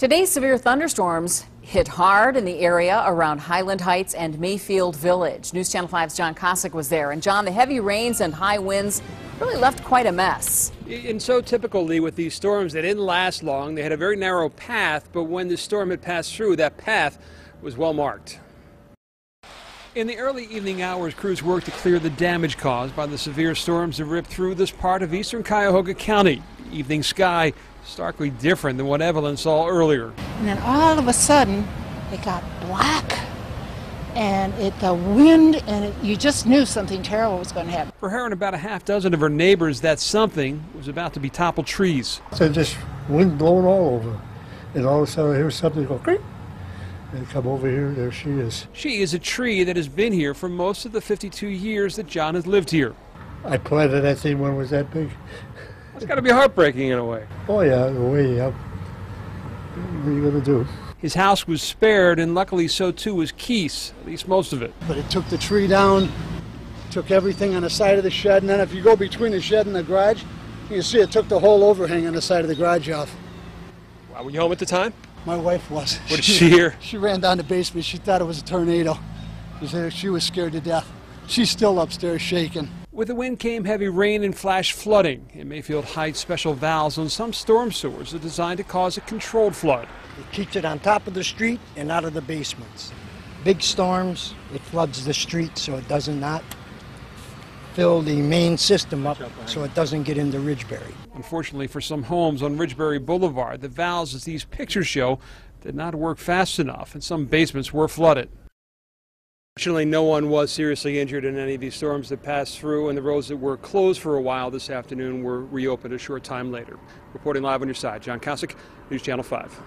Today's severe thunderstorms hit hard in the area around Highland Heights and Mayfield Village. News Channel 5's John Kosich was there. And John, the heavy rains and high winds really left quite a mess. And so typically with these storms, they didn't last long. They had a very narrow path, but when the storm had passed through, that path was well marked. In the early evening hours, crews worked to clear the damage caused by the severe storms that ripped through this part of eastern Cuyahoga County. The evening sky starkly different than what Evelyn saw earlier. And then all of a sudden, it got black, and the wind, and you just knew something terrible was going to happen. For her and about a half dozen of her neighbors, that something was about to be toppled trees. So just wind blowing all over, and all of a sudden I hear something go creak. And come over here, there she is. She is a tree that has been here for most of the 52 years that John has lived here. I planted that thing when it was that big. It's got to be heartbreaking in a way. Oh yeah, in a way, yeah. What are you going to do? His house was spared, and luckily so too was Keith's, at least most of it. But it took the tree down, took everything on the side of the shed, and then if you go between the shed and the garage, you can see it took the whole overhang on the side of the garage off. Wow, were you home at the time? My wife was. What did she hear? She ran down the basement. She thought it was a tornado. She was scared to death. She's still upstairs shaking. With the wind came heavy rain and flash flooding. In Mayfield Heights, special valves on some storm sewers are designed to cause a controlled flood. It keeps it on top of the street and out of the basements. Big storms, it floods the street so it does not fill the main system up so it doesn't get into Ridgeberry. Unfortunately for some homes on Ridgeberry Boulevard, the valves, as these pictures show, did not work fast enough, and some basements were flooded. Fortunately, no one was seriously injured in any of these storms that passed through, and the roads that were closed for a while this afternoon were reopened a short time later. Reporting live on your side, John Kosich, News Channel 5.